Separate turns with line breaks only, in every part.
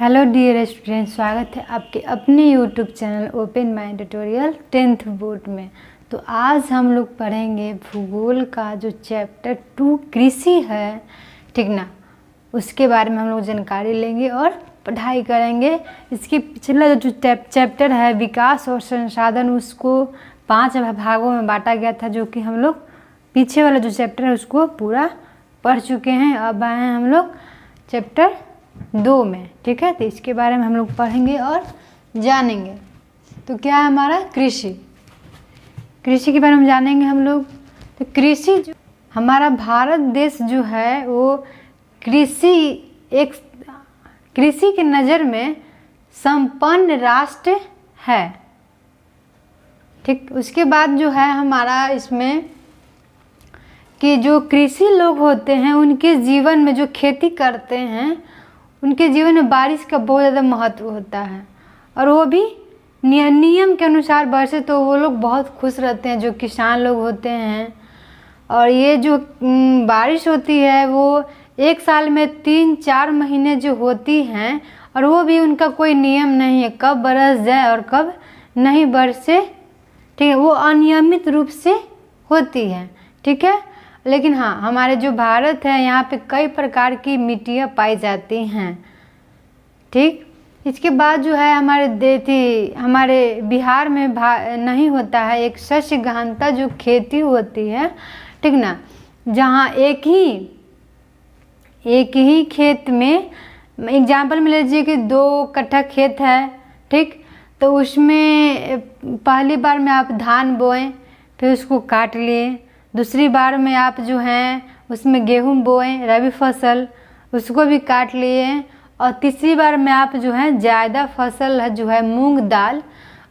Hello dear student, स्वागत है आपके अपने YouTube channel open mind tutorial 10th board में। तो आज हम लोग पढ़ेंगे भूगोल का जो चैप्टर 2 कृषि है, ठीक ना, उसके बारे में हम लोग जानकारी लेंगे और पढ़ाई करेंगे। इसके पिछला जो चैप्टर है विकास और संसाधन, उसको 5 भागों में बांटा गया था, जो कि हम लोग पीछे वाला जो चैप्टर है उसको पूरा पढ़ चुके हैं। अब आए हैं हम लोग चैप्टर 2 में, ठीक है। तो इसके बारे में हम लोग पढ़ेंगे और जानेंगे। तो क्या है हमारा कृषि के बारे में जानेंगे हम लोग। तो कृषि जो हमारा भारत देश जो है वो कृषि की नज़र में संपन्न राष्ट्र है, ठीक। उसके बाद जो है हमारा इसमें कि जो कृषि लोग होते हैं उनके जीवन में, जो खेती करते हैं उनके जीवन में बारिश का बहुत ज़्यादा महत्व होता है, और वो भी नियम के अनुसार बरसे तो वो लोग बहुत खुश रहते हैं, जो किसान लोग होते हैं। और ये जो बारिश होती है वो एक साल में 3-4 महीने जो होती हैं, और वो भी उनका कोई नियम नहीं है कब बरस जाए और कब नहीं बरसे, ठीक है। वो अनियमित रूप से होती है, ठीक है। लेकिन हाँ, हमारे जो भारत है यहाँ पे कई प्रकार की मिट्टियाँ पाई जाती हैं, ठीक। इसके बाद जो है हमारे बिहार में नहीं होता है एक शस्य गहनता जो खेती होती है, ठीक ना, जहाँ एक ही खेत में, एग्जाम्पल में ले लीजिए कि 2 कट्ठा खेत है, ठीक। तो उसमें पहली बार में आप धान बोएं, फिर उसको काट लिए। दूसरी बार में आप जो हैं उसमें गेहूं बोएं, रबी फसल, उसको भी काट लिए। और तीसरी बार में आप जो है ज़्यादा फसल है जो है मूंग दाल,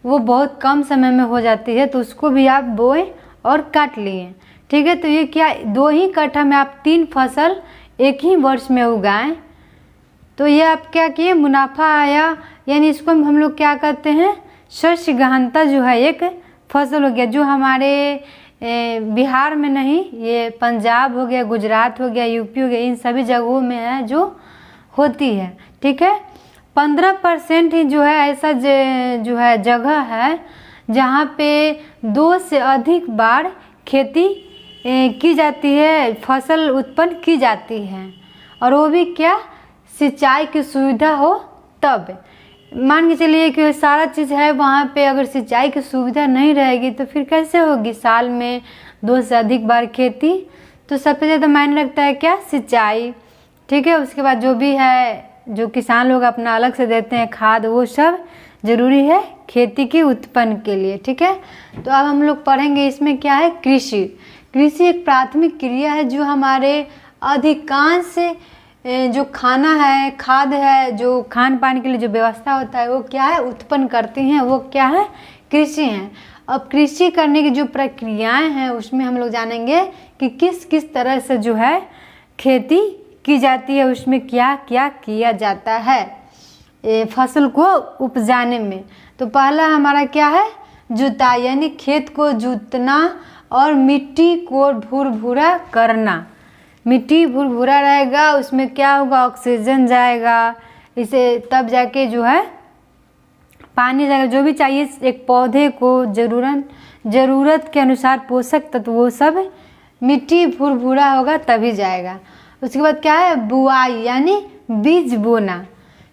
वो बहुत कम समय में हो जाती है, तो उसको भी आप बोएं और काट लिए, ठीक है। तो ये क्या 2 ही कट्ठा में आप 3 फसल एक ही वर्ष में उगाएं, तो ये आप क्या किए, मुनाफा आया। यानी इसको हम लोग क्या कहते हैं, शस्य गहनता जो है एक फसल हो गया, जो हमारे बिहार में नहीं, ये पंजाब हो गया, गुजरात हो गया, यूपी हो गया, इन सभी जगहों में है जो होती है, ठीक है। 15% ही जो है ऐसा जो है जगह है जहाँ पे 2 से अधिक बार खेती की जाती है, फसल उत्पन्न की जाती है, और वो भी क्या, सिंचाई की सुविधा हो तब। मान के चलिए कि सारा चीज़ है वहाँ पे, अगर सिंचाई की सुविधा नहीं रहेगी तो फिर कैसे होगी साल में 2 से अधिक बार खेती। तो सबसे ज़्यादा मायने रखता है क्या, सिंचाई, ठीक है। उसके बाद जो भी है, जो किसान लोग अपना अलग से देते हैं खाद, वो सब ज़रूरी है खेती के उत्पन्न के लिए, ठीक है। तो अब हम लोग पढ़ेंगे इसमें क्या है, कृषि एक प्राथमिक क्रिया है जो हमारे अधिकांश जो खाना है, खाद है, जो खान पान के लिए जो व्यवस्था होता है वो क्या है, उत्पन्न करती हैं, वो क्या है, कृषि है। अब कृषि करने की जो प्रक्रियाएं हैं उसमें हम लोग जानेंगे कि किस किस तरह से जो है खेती की जाती है, उसमें क्या क्या किया जाता है फसल को उपजाने में। तो पहला हमारा क्या है, जुताई, यानी खेत को जोतना और मिट्टी को भुरभुरा करना। मिट्टी भुरभुरा रहेगा, उसमें क्या होगा, ऑक्सीजन जाएगा, इसे तब जाके जो है पानी जाएगा, जो भी चाहिए एक पौधे को ज़रूरत के अनुसार पोषक तत्व वो सब मिट्टी भुरभुरा होगा तभी जाएगा। उसके बाद क्या है, बुआई यानी बीज बोना।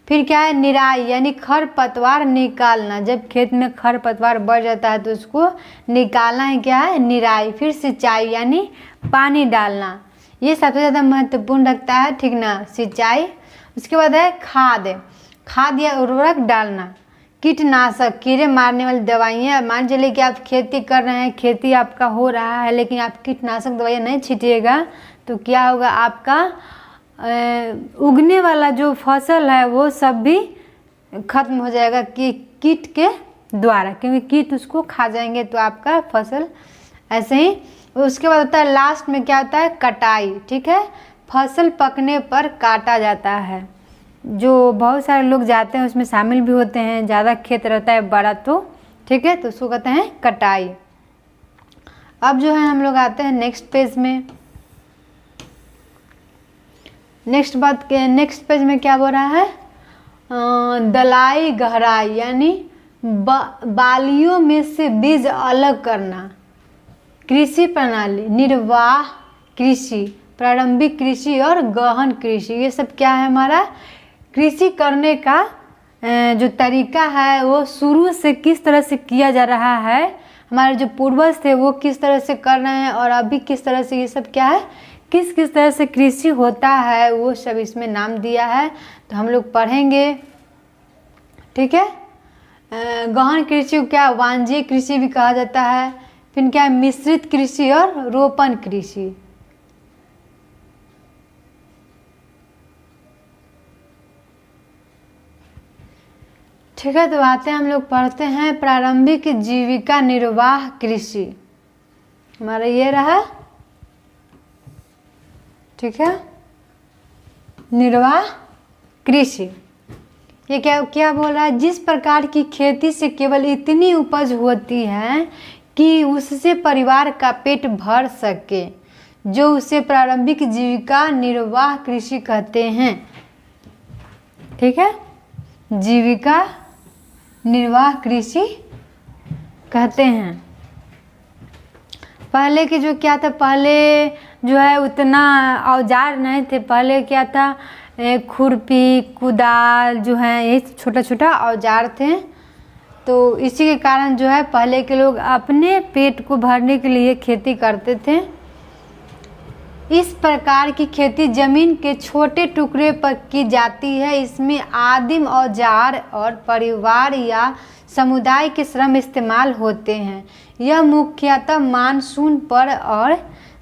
फिर क्या है, निराई यानी खरपतवार निकालना, जब खेत में खरपतवार बढ़ जाता है तो उसको निकालना ही क्या है, निराई। फिर सिंचाई यानी पानी डालना, ये सबसे ज़्यादा महत्वपूर्ण रखता है, ठीक ना, सिंचाई। उसके बाद है खाद या उर्वरक डालना, कीटनाशक, कीड़े मारने वाली दवाइयाँ। मान चलिए कि आप खेती कर रहे हैं, खेती आपका हो रहा है, लेकिन आप कीटनाशक दवाइयाँ नहीं छीटिएगा तो क्या होगा, आपका उगने वाला जो फसल है वो सब भी खत्म हो जाएगा कि कीट के द्वारा, क्योंकि कीट उसको खा जाएंगे, तो आपका फसल ऐसे ही। उसके बाद होता है लास्ट में क्या होता है, कटाई, ठीक है। फसल पकने पर काटा जाता है, जो बहुत सारे लोग जाते हैं उसमें शामिल भी होते हैं, ज़्यादा खेत रहता है बड़ा तो, ठीक है, तो उसको कहते हैं कटाई। अब जो है हम लोग आते हैं नेक्स्ट पेज में। नेक्स्ट पेज में क्या बोल रहा है, दलाई गहराई यानी बालियों में से बीज अलग करना। कृषि प्रणाली, निर्वाह कृषि, प्रारंभिक कृषि और गहन कृषि, ये सब क्या है हमारा कृषि करने का जो तरीका है वो शुरू से किस तरह से किया जा रहा है, हमारे जो पूर्वज थे वो किस तरह से कर रहे हैं और अभी किस तरह से, ये सब क्या है किस किस तरह से कृषि होता है वो सब इसमें नाम दिया है। तो हम लोग पढ़ेंगे, ठीक है। गहन कृषि को क्या वाणिज्यिक कृषि भी कहा जाता है, फिर क्या है मिश्रित कृषि और रोपण कृषि। ठीक है, तो आते हैं हम लोग पढ़ते हैं प्रारंभिक जीविका निर्वाह कृषि, हमारा ये रहा, ठीक है। निर्वाह कृषि ये क्या क्या बोल रहा है, जिस प्रकार की खेती से केवल इतनी उपज होती है कि उससे परिवार का पेट भर सके, जो उसे प्रारंभिक जीविका निर्वाह कृषि कहते हैं, ठीक है। जीविका निर्वाह कृषि कहते हैं। पहले के जो क्या था, पहले जो है उतना औजार नहीं थे, पहले क्या था खुरपी कुदाल जो है ये छोटा छोटा औजार थे। तो इसी के कारण जो है पहले के लोग अपने पेट को भरने के लिए खेती करते थे। इस प्रकार की खेती जमीन के छोटे टुकड़े पर की जाती है। इसमें आदिम औजार और परिवार या समुदाय के श्रम इस्तेमाल होते हैं। यह मुख्यतः मानसून पर और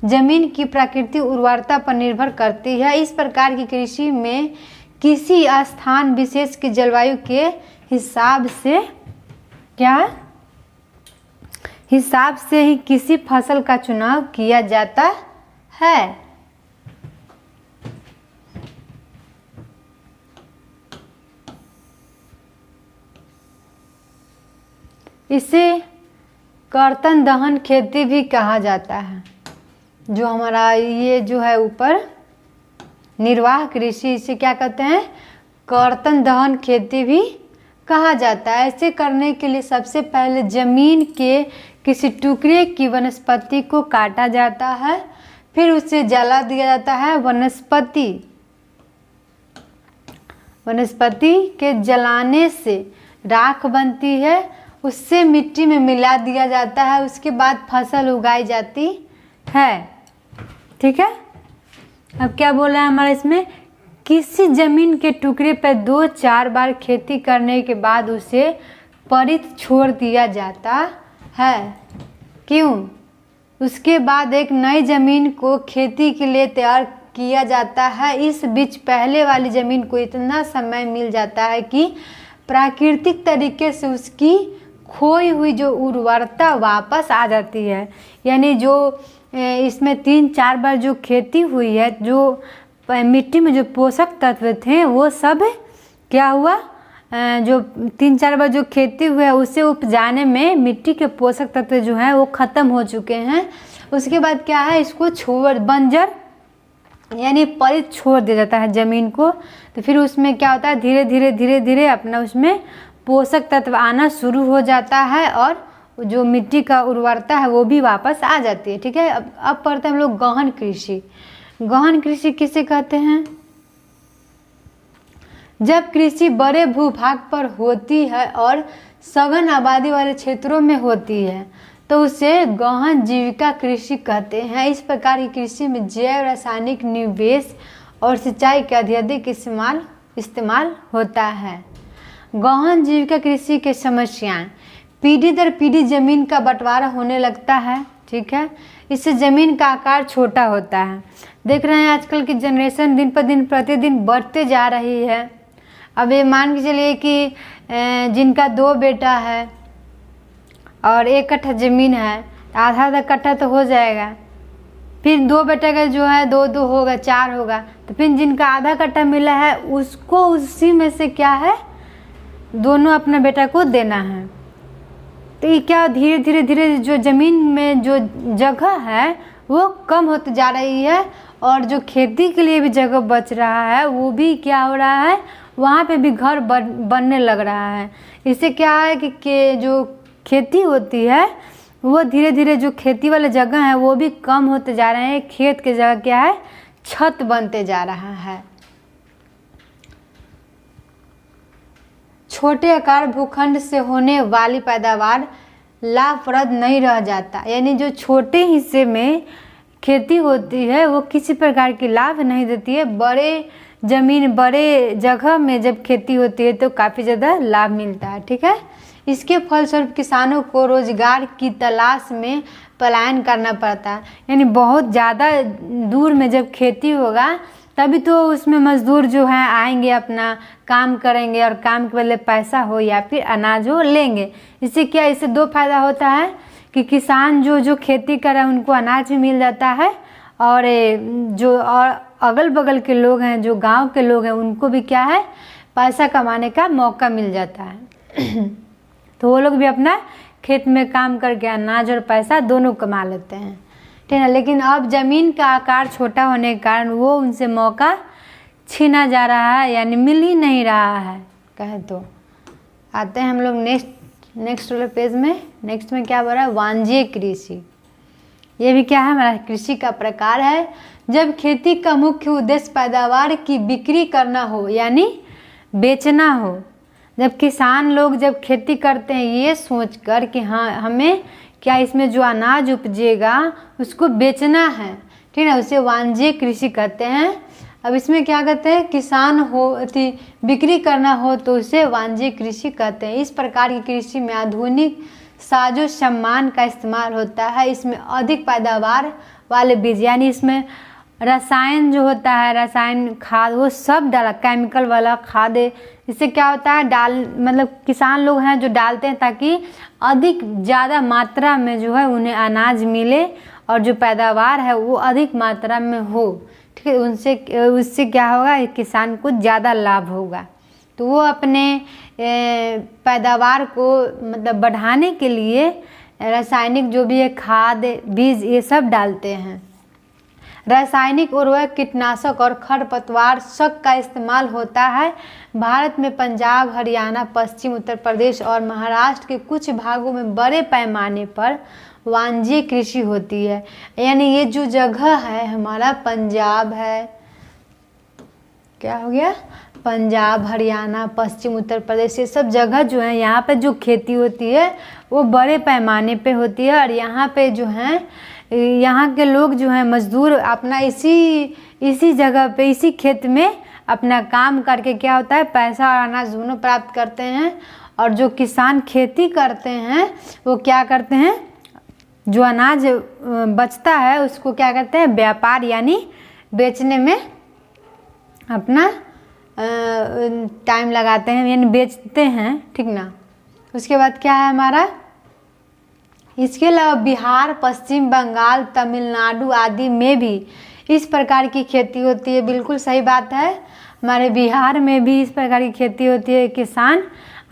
जमीन की प्राकृतिक उर्वरता पर निर्भर करती है। इस प्रकार की कृषि में किसी स्थान विशेष की जलवायु के हिसाब से ही किसी फसल का चुनाव किया जाता है। इसे कर्तन दहन खेती भी कहा जाता है। जो हमारा ये जो है ऊपर निर्वाह कृषि, इसे क्या कहते हैं कर्तन दहन खेती भी कहा जाता है। ऐसे करने के लिए सबसे पहले जमीन के किसी टुकड़े की वनस्पति को काटा जाता है, फिर उसे जला दिया जाता है। वनस्पति के जलाने से राख बनती है, उससे मिट्टी में मिला दिया जाता है, उसके बाद फसल उगाई जाती है, ठीक है। अब क्या बोल रहा है हमारा इसमें, किसी जमीन के टुकड़े पर 2-4 बार खेती करने के बाद उसे परित छोड़ दिया जाता है। क्यों? उसके बाद एक नई जमीन को खेती के लिए तैयार किया जाता है। इस बीच पहले वाली जमीन को इतना समय मिल जाता है कि प्राकृतिक तरीके से उसकी खोई हुई जो उर्वरता वापस आ जाती है। यानी जो इसमें 3-4 बार जो खेती हुई है, जो मिट्टी में जो पोषक तत्व थे वो सब क्या हुआ, जो 3-4 बार जो खेती हुआ है उसे उपजाने में मिट्टी के पोषक तत्व जो हैं वो ख़त्म हो चुके हैं। उसके बाद क्या है, इसको छोड़ बंजर यानी परित छोड़ दिया जाता है ज़मीन को। तो फिर उसमें क्या होता है, धीरे धीरे अपना उसमें पोषक तत्व आना शुरू हो जाता है और जो मिट्टी का उर्वरता है वो भी वापस आ जाती है, ठीक है। अब पढ़ते हैं हम लोग गहन कृषि। गहन कृषि किसे कहते हैं? जब कृषि बड़े भूभाग पर होती है और सघन आबादी वाले क्षेत्रों में होती है तो उसे गहन जीविका कृषि कहते हैं। इस प्रकार की कृषि में जैव रासायनिक निवेश और सिंचाई का अधिक इस्तेमाल होता है। गहन जीविका कृषि के समस्याएं, पीढ़ी दर पीढ़ी जमीन का बंटवारा होने लगता है, ठीक है। इससे ज़मीन का आकार छोटा होता है। देख रहे हैं आजकल की जनरेशन दिन पर दिन प्रतिदिन बढ़ते जा रही है। अब ये मान के चलिए कि जिनका 2 बेटा है और 1 कट्ठा ज़मीन है, आधा कट्ठा तो हो जाएगा। फिर 2 बेटा का जो है 2 होगा, 4 होगा। तो फिर जिनका आधा कट्ठा मिला है उसको उसी में से क्या है, दोनों अपने बेटा को देना है। तो ये क्या धीरे धीरे जो ज़मीन में जो जगह है वो कम होती जा रही है और जो खेती के लिए भी जगह बच रहा है वो भी क्या हो रहा है, वहाँ पे भी घर बनने लग रहा है। इससे क्या है कि जो खेती होती है वो धीरे धीरे जो खेती वाले जगह है वो भी कम होते जा रहे हैं। खेत की जगह क्या है, छत बनते जा रहा है। छोटे आकार भूखंड से होने वाली पैदावार लाभप्रद नहीं रह जाता, यानी जो छोटे हिस्से में खेती होती है वो किसी प्रकार की लाभ नहीं देती है। बड़े ज़मीन बड़े जगह में जब खेती होती है तो काफ़ी ज़्यादा लाभ मिलता है। ठीक है, इसके फलस्वरूप किसानों को रोजगार की तलाश में पलायन करना पड़ता है। यानी बहुत ज़्यादा दूर में जब खेती होगा तभी तो उसमें मजदूर जो हैं आएंगे, अपना काम करेंगे और काम के बदले पैसा हो या फिर अनाज हो लेंगे। इससे क्या, इससे दो फायदा होता है कि किसान जो खेती कर रहे हैं उनको अनाज भी मिल जाता है, और जो और अगल बगल के लोग हैं, जो गांव के लोग हैं, उनको भी क्या है, पैसा कमाने का मौका मिल जाता है। तो वो लोग भी अपना खेत में काम करके अनाज और पैसा दोनों कमा लेते हैं। ठीक है, लेकिन अब ज़मीन का आकार छोटा होने के कारण वो उनसे मौका छीना जा रहा है, यानी मिल ही नहीं रहा है कहे तो। आते हैं हम लोग नेक्स्ट वाले पेज में। नेक्स्ट में क्या बोल रहा है, वाणिज्य कृषि। ये भी क्या है, हमारा कृषि का प्रकार है। जब खेती का मुख्य उद्देश्य पैदावार की बिक्री करना हो, यानी बेचना हो। जब किसान लोग जब खेती करते हैं ये सोचकर कि हाँ हमें क्या इसमें जो अनाज उपजेगा उसको बेचना है, ठीक है, उसे वाणिज्य कृषि कहते हैं। अब इसमें क्या कहते हैं, किसान हो बिक्री करना हो तो उसे वाणिज्य कृषि कहते हैं। इस प्रकार की कृषि में आधुनिक साजो सामान का इस्तेमाल होता है। इसमें अधिक पैदावार वाले बीज, यानी इसमें रसायन जो होता है, रसायन खाद वो सब डाला, केमिकल वाला खाद। इससे क्या होता है, मतलब किसान लोग हैं जो डालते हैं ताकि अधिक ज़्यादा मात्रा में जो है उन्हें अनाज मिले और जो पैदावार है वो अधिक मात्रा में हो। ठीक है, उससे क्या होगा, किसान को ज़्यादा लाभ होगा। तो वो अपने पैदावार को मतलब बढ़ाने के लिए रासायनिक जो भी है खाद बीज ये सब डालते हैं। रासायनिक उर्वरक, कीटनाशक और खरपतवार शक का इस्तेमाल होता है। भारत में पंजाब, हरियाणा, पश्चिम उत्तर प्रदेश और महाराष्ट्र के कुछ भागों में बड़े पैमाने पर वाणिज्य कृषि होती है। यानी ये जो जगह है हमारा पंजाब है, क्या हो गया, पंजाब, हरियाणा, पश्चिम उत्तर प्रदेश, ये सब जगह जो है यहाँ पे जो खेती होती है वो बड़े पैमाने पे होती है। और यहाँ पे जो है यहाँ के लोग जो हैं मजदूर अपना इसी जगह पे इसी खेत में अपना काम करके क्या होता है, पैसा और अनाज दोनों प्राप्त करते हैं। और जो किसान खेती करते हैं वो क्या करते हैं, जो अनाज बचता है उसको क्या करते हैं, व्यापार यानी बेचने में अपना टाइम लगाते हैं, यानी बेचते हैं। ठीक ना, उसके बाद क्या है हमारा, इसके अलावा बिहार, पश्चिम बंगाल, तमिलनाडु आदि में भी इस प्रकार की खेती होती है। बिल्कुल सही बात है, हमारे बिहार में भी इस प्रकार की खेती होती है। किसान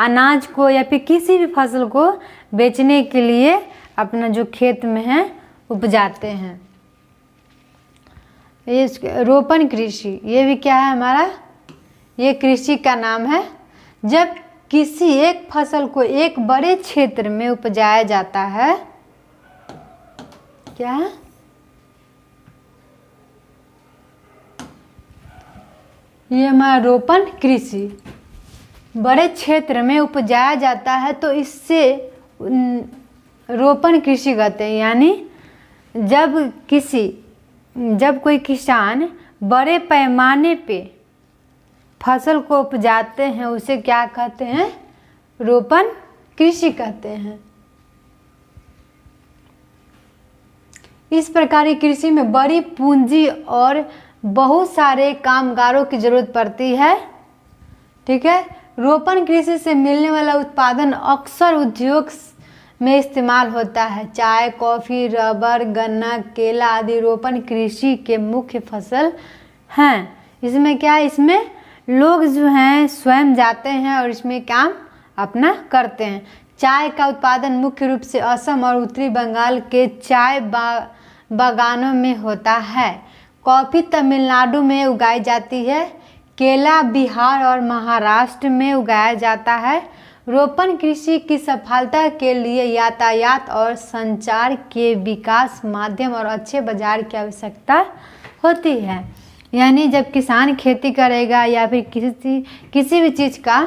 अनाज को या फिर किसी भी फसल को बेचने के लिए अपना जो खेत में है उपजाते हैं। ये रोपण कृषि, ये भी क्या है हमारा, ये कृषि का नाम है। जब किसी एक फसल को एक बड़े क्षेत्र में उपजाया जाता है, क्या है, ये हमारा रोपण कृषि, बड़े क्षेत्र में उपजाया जाता है तो इससे रोपण कृषि कहते हैं। यानी जब कोई किसान बड़े पैमाने पे फसल को उपजाते हैं उसे क्या कहते हैं, रोपण कृषि कहते हैं। इस प्रकार की कृषि में बड़ी पूंजी और बहुत सारे कामगारों की जरूरत पड़ती है। ठीक है, रोपण कृषि से मिलने वाला उत्पादन अक्सर उद्योग में इस्तेमाल होता है। चाय, कॉफ़ी, रबर, गन्ना, केला आदि रोपण कृषि के मुख्य फसल हैं। इसमें क्या है, इसमें लोग जो हैं स्वयं जाते हैं और इसमें काम अपना करते हैं। चाय का उत्पादन मुख्य रूप से असम और उत्तरी बंगाल के चाय बागानों में होता है। कॉफ़ी तमिलनाडु में उगाई जाती है। केला बिहार और महाराष्ट्र में उगाया जाता है। रोपण कृषि की सफलता के लिए यातायात और संचार के विकास, माध्यम और अच्छे बाजार की आवश्यकता होती है। यानी जब किसान खेती करेगा या फिर किसी भी चीज़ का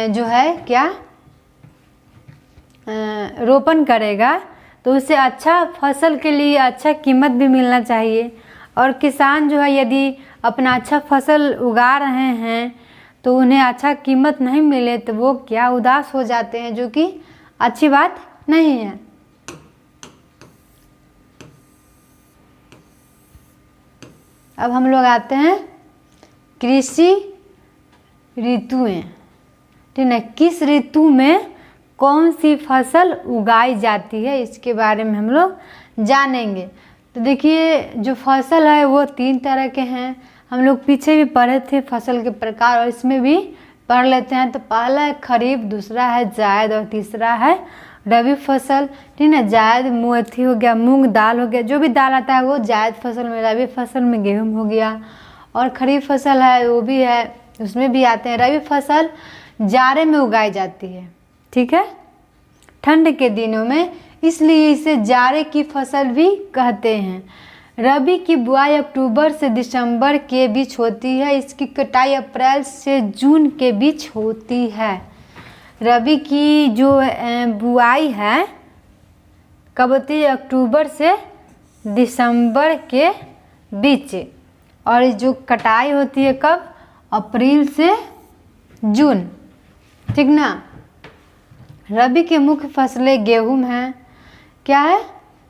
जो है क्या रोपण करेगा तो उसे अच्छा फसल के लिए अच्छा कीमत भी मिलना चाहिए। और किसान जो है यदि अपना अच्छा फसल उगा रहे हैं तो उन्हें अच्छा कीमत नहीं मिले तो वो क्या उदास हो जाते हैं, जो कि अच्छी बात नहीं है। अब हम लोग आते हैं कृषि ऋतुएं, ठीक है। किस ऋतु में कौन सी फसल उगाई जाती है इसके बारे में हम लोग जानेंगे। तो देखिए जो फसल है वो 3 तरह के हैं। हम लोग पीछे भी पढ़े थे फसल के प्रकार और इसमें भी पढ़ लेते हैं। तो पहला है खरीफ, दूसरा है जायद और तीसरा है रबी फसल, ठीक है। जायद मोथी हो गया, मूंग दाल हो गया, जो भी दाल आता है वो जायद फसल में, रबी फसल में गेहूँ हो गया। और खरीफ फसल है वो भी है, उसमें भी आते हैं। रबी फसल जाड़े में उगाई जाती है, ठीक है, ठंड के दिनों में, इसलिए इसे जाड़े की फसल भी कहते हैं। रबी की बुआई अक्टूबर से दिसंबर के बीच होती है। इसकी कटाई अप्रैल से जून के बीच होती है। रबी की जो बुआई है कब होती है? अक्टूबर से दिसंबर के बीच। और जो कटाई होती है कब? अप्रैल से जून, ठीक ना। रबी की मुख्य फसलें गेहूँ हैं, क्या है?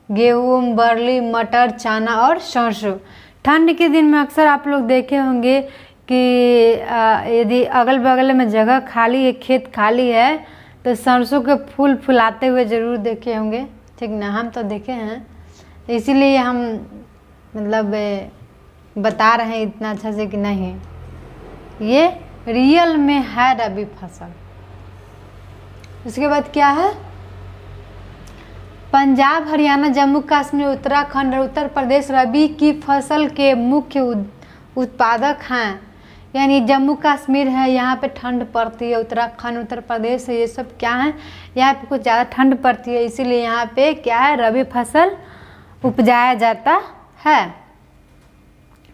गेहूँ, बरली, मटर, चना और सरसों। ठंड के दिन में अक्सर आप लोग देखे होंगे कि यदि अगल बगल में जगह खाली है, खेत खाली है, तो सरसों के फूल फुलाते हुए ज़रूर देखे होंगे, ठीक ना। हम तो देखे हैं, इसीलिए हम मतलब बता रहे हैं इतना अच्छा से कि नहीं, ये रियल में है रबी फसल। उसके बाद क्या है? पंजाब, हरियाणा, जम्मू कश्मीर, उत्तराखंड और उत्तर प्रदेश रबी की फसल के मुख्य उत्पादक हैं। यानी जम्मू कश्मीर है, यहाँ पे ठंड पड़ती है। उत्तराखंड, उत्तर प्रदेश है, ये सब क्या है, यहाँ पे कुछ ज़्यादा ठंड पड़ती है, इसीलिए यहाँ पे क्या है, रबी फसल उपजाया जाता है।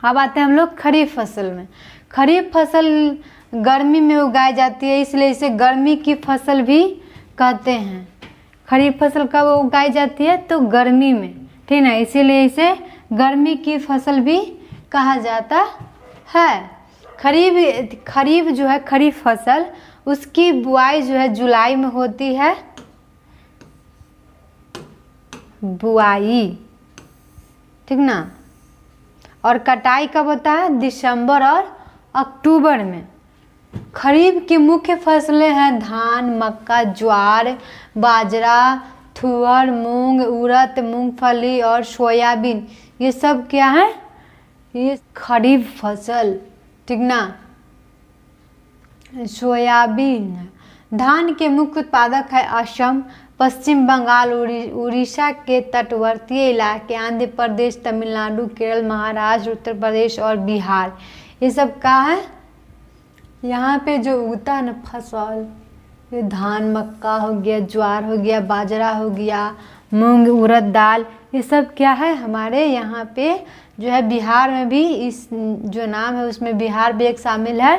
अब आते हैं हम लोग खरीफ फसल में। खरीफ फसल गर्मी में उगाई जाती है, इसलिए इसे गर्मी की फसल भी कहते हैं। खरीफ फसल कब उगाई जाती है? तो गर्मी में, ठीक है, इसीलिए इसे गर्मी की फसल भी कहा जाता है। खरीफ जो है, खरीफ फसल, उसकी बुआई जो है जुलाई में होती है, बुआई, ठीक ना। और कटाई कब होता है? दिसंबर और अक्टूबर में। खरीफ की मुख्य फसलें हैं धान, मक्का, ज्वार, बाजरा, तुअर, मूंग, उड़द, मूंगफली और सोयाबीन। ये सब क्या है? ये खरीफ फसल, ठीक ना। सोयाबीन। धान के मुख्य उत्पादक है असम, पश्चिम बंगाल, उड़ीसा के तटवर्ती इलाके, आंध्र प्रदेश, तमिलनाडु, केरल, महाराष्ट्र, उत्तर प्रदेश और बिहार। ये सब क्या है? यहाँ पे जो उगता है ना फसल, ये धान, मक्का हो गया, ज्वार हो गया, बाजरा हो गया, मूंग, उड़द दाल, ये सब क्या है हमारे यहाँ पे जो है बिहार में भी, इस जो नाम है उसमें बिहार भी एक शामिल है,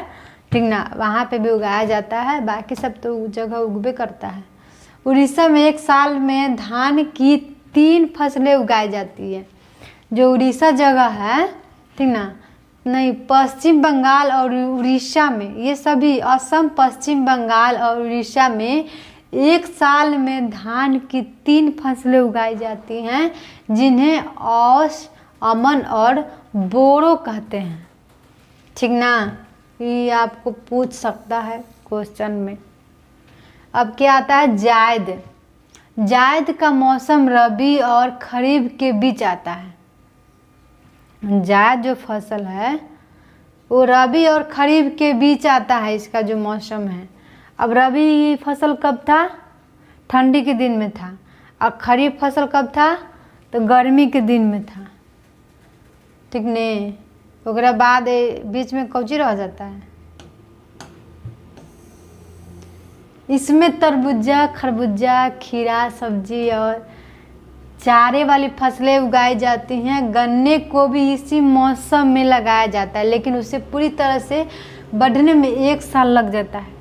ठीक ना। वहाँ पे भी उगाया जाता है, बाकी सब तो जगह उगबे करता है। उड़ीसा में एक साल में धान की 3 फसलें उगाई जाती है। जो उड़ीसा जगह है, ठीक ना, नहीं, पश्चिम बंगाल और उड़ीसा में, ये सभी असम, पश्चिम बंगाल और उड़ीसा में एक साल में धान की 3 फसलें उगाई जाती हैं, जिन्हें औस, अमन और बोरो कहते हैं, ठीक ना। ये आपको पूछ सकता है क्वेश्चन में। अब क्या आता है? जायद। जायद का मौसम रबी और खरीफ के बीच आता है। जायद जो फसल है वो रबी और खरीफ के बीच आता है, इसका जो मौसम है। अब रबी फसल कब था? ठंडी के दिन में था। और खरीफ फसल कब था? तो गर्मी के दिन में था, ठीक ने। ओकरा बाद बीच में कौची रह जाता है। इसमें तरबूजा, खरबूजा, खीरा, सब्जी और चारे वाली फसलें उगाई जाती हैं। गन्ने को भी इसी मौसम में लगाया जाता है, लेकिन उसे पूरी तरह से बढ़ने में 1 साल लग जाता है।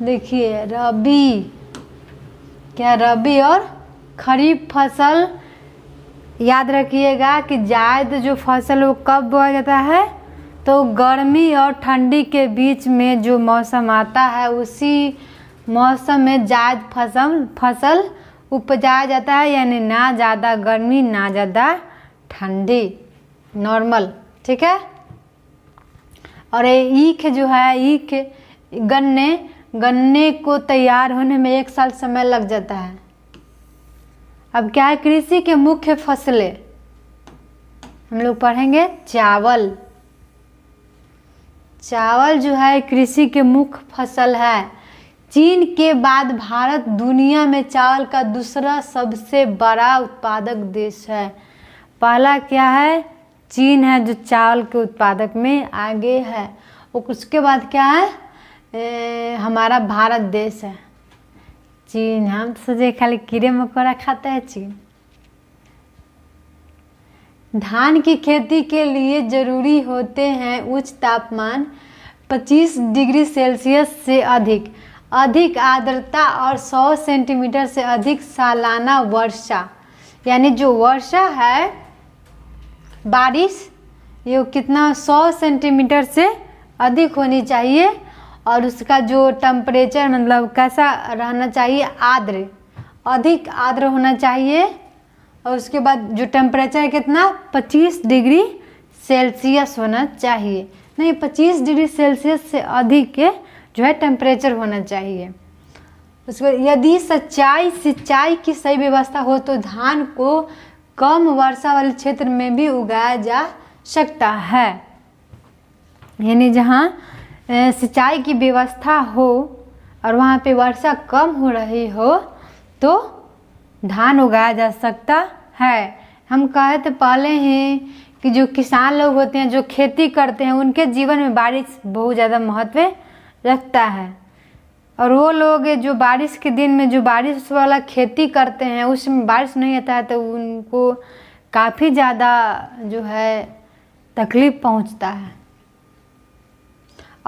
देखिए रबी, क्या रबी और खरीफ फसल याद रखिएगा कि जायद जो फसल वो कब बोया जाता है, तो गर्मी और ठंडी के बीच में जो मौसम आता है उसी मौसम में जायद फसल उपजाया जाता है, यानी ना ज़्यादा गर्मी ना ज़्यादा ठंडी, नॉर्मल, ठीक है। और ईख जो है, ईख गन्ने को तैयार होने में 1 साल समय लग जाता है। अब क्या है, कृषि के मुख्य फसलें हम लोग पढ़ेंगे। चावल जो है कृषि के मुख्य फसल है। चीन के बाद भारत दुनिया में चावल का दूसरा सबसे बड़ा उत्पादक देश है। पहला क्या है, चीन है जो चावल के उत्पादक में आगे है। उसके बाद क्या है, हमारा भारत देश है। चीन, हम तो सोचे खाली कीड़े मकोड़ा खाता है चीन। धान की खेती के लिए जरूरी होते हैं उच्च तापमान 25 डिग्री सेल्सियस से अधिक आर्द्रता और 100 सेंटीमीटर से अधिक सालाना वर्षा। यानी जो वर्षा है, बारिश, ये कितना 100 सेंटीमीटर से अधिक होनी चाहिए। और उसका जो टेम्परेचर मतलब कैसा रहना चाहिए, आर्द्र, अधिक आर्द्र होना चाहिए। और उसके बाद जो टेम्परेचर कितना 25 डिग्री सेल्सियस होना चाहिए, नहीं 25 डिग्री सेल्सियस से अधिक के जो है टेम्परेचर होना चाहिए। उसके यदि सिंचाई की सही व्यवस्था हो तो धान को कम वर्षा वाले क्षेत्र में भी उगाया जा सकता है। यानी जहाँ सिंचाई की व्यवस्था हो और वहाँ पे वर्षा कम हो रही हो तो धान उगाया जा सकता है। हम कहे तो पहले ही कि जो किसान लोग होते हैं, जो खेती करते हैं, उनके जीवन में बारिश बहुत ज़्यादा महत्व रखता है। और वो लोग जो बारिश के दिन में जो बारिश वाला खेती करते हैं, उसमें बारिश नहीं आता है तो उनको काफ़ी ज़्यादा जो है तकलीफ़ पहुंचता है।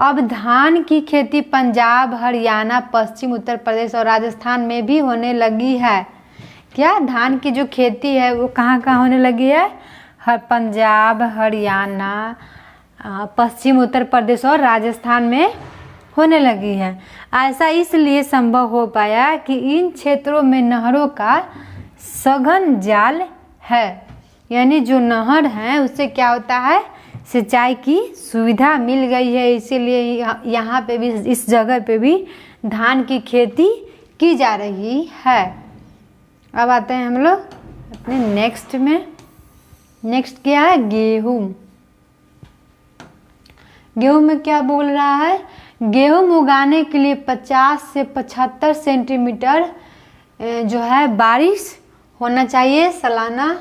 अब धान की खेती पंजाब, हरियाणा, पश्चिम उत्तर प्रदेश और राजस्थान में भी होने लगी है। क्या धान की जो खेती है वो कहाँ कहाँ होने लगी है, पंजाब, हरियाणा, पश्चिम उत्तर प्रदेश और राजस्थान में होने लगी है। ऐसा इसलिए संभव हो पाया कि इन क्षेत्रों में नहरों का सघन जाल है। यानी जो नहर है उससे क्या होता है, सिंचाई की सुविधा मिल गई है, इसीलिए यहाँ पे भी, इस जगह पे भी धान की खेती की जा रही है। अब आते हैं हम लोग अपने नेक्स्ट में। नेक्स्ट क्या है, गेहूं। गेहूं में क्या बोल रहा है, गेहूं उगाने के लिए 50 से 75 सेंटीमीटर जो है बारिश होना चाहिए सालाना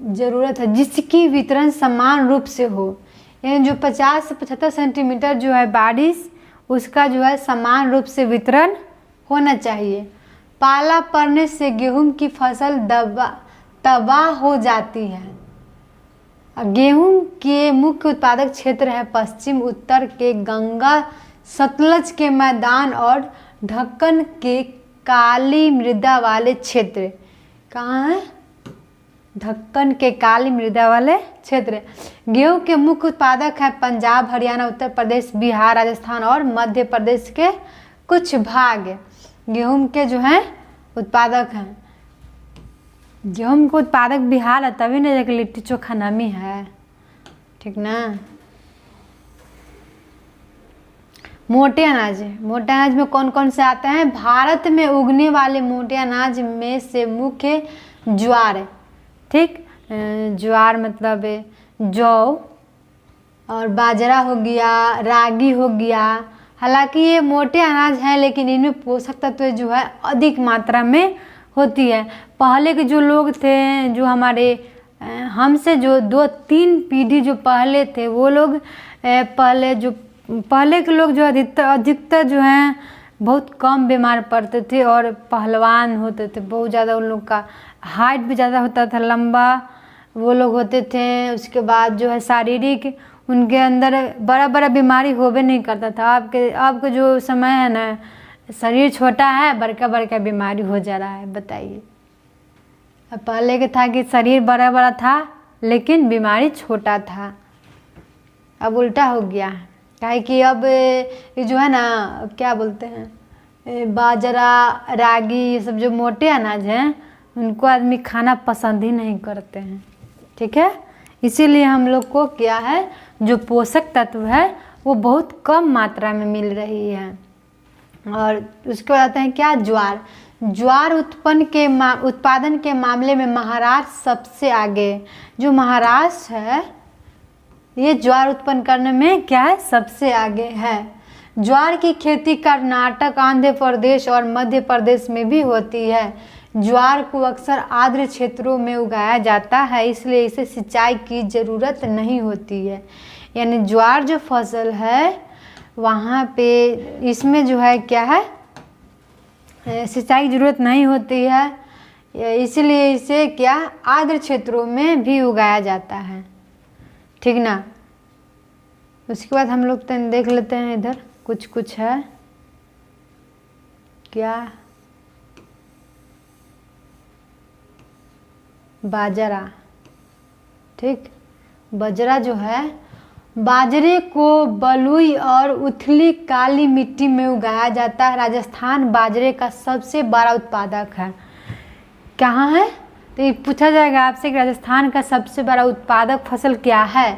ज़रूरत है, जिसकी वितरण समान रूप से हो। यानी जो 50 से 75 सेंटीमीटर जो है बारिश, उसका जो है समान रूप से वितरण होना चाहिए। पाला पड़ने से गेहूं की फसल तबाह हो जाती है। गेहूं के मुख्य उत्पादक क्षेत्र है पश्चिम उत्तर के गंगा सतलज के मैदान और ढक्कन के काली मृदा वाले क्षेत्र। कहाँ है, ढक्कन के काली मृदा वाले क्षेत्र। गेहूं के मुख्य उत्पादक है पंजाब, हरियाणा, उत्तर प्रदेश, बिहार, राजस्थान और मध्य प्रदेश के कुछ भाग गेहूं के जो हैं उत्पादक हैं। गेहूं को उत्पादक बिहार है, तभी ना जाकर लिट्टी चोखा नामी है, ठीक ना। मोटे अनाज, मोटे अनाज में कौन कौन से आते हैं, भारत में उगने वाले मोटे अनाज में से मुख्य ज्वार है, ठीक। ज्वार मतलब जौ और बाजरा हो गया, रागी हो गया। हालांकि ये मोटे अनाज हैं लेकिन इनमें पोषक तत्व जो है अधिक मात्रा में होती है। पहले के जो लोग थे, जो हमारे हमसे जो 2-3 पीढ़ी जो पहले थे, वो लोग पहले के लोग जो अधिकतर जो हैं बहुत कम बीमार पड़ते थे और पहलवान होते थे। बहुत ज़्यादा उन लोग का हाइट भी ज़्यादा होता था, लंबा वो लोग होते थे। उसके बाद जो है शारीरिक उनके अंदर बड़ा बड़ा बीमारी होबे नहीं करता था। आपके जो समय है ना, शरीर छोटा है, बड़का बड़का बीमारी हो जा रहा है। बताइए, पहले के था कि शरीर बड़ा बड़ा था लेकिन बीमारी छोटा था। अब उल्टा हो गया है, काहे कि अब ये जो है ना, क्या बोलते हैं, बाजरा, रागी, ये सब जो मोटे अनाज हैं उनको आदमी खाना पसंद ही नहीं करते हैं। ठीक है, इसीलिए हम लोग को क्या है, जो पोषक तत्व है वो बहुत कम मात्रा में मिल रही है। और उसके बाद आते हैं क्या, ज्वार उत्पादन के मामले में महाराष्ट्र सबसे आगे। जो महाराष्ट्र है ये ज्वार उत्पन्न करने में क्या है, सबसे आगे है। ज्वार की खेती कर्नाटक, आंध्र प्रदेश और मध्य प्रदेश में भी होती है। ज्वार को अक्सर आर्द्र क्षेत्रों में उगाया जाता है, इसलिए इसे सिंचाई की ज़रूरत नहीं होती है। यानी ज्वार जो फसल है वहाँ पे इसमें जो है क्या है, सिंचाई की ज़रूरत नहीं होती है, इसलिए इसे क्या आर्द्र क्षेत्रों में भी उगाया जाता है। ठीक ना। उसके बाद हम लोग देख लेते हैं, इधर कुछ है क्या, बाजरा। ठीक, बाजरा जो है, बाजरे को बलुई और उथली काली मिट्टी में उगाया जाता है। राजस्थान बाजरे का सबसे बड़ा उत्पादक है। कहाँ है, तो ये पूछा जाएगा आपसे कि राजस्थान का सबसे बड़ा उत्पादक फसल क्या है,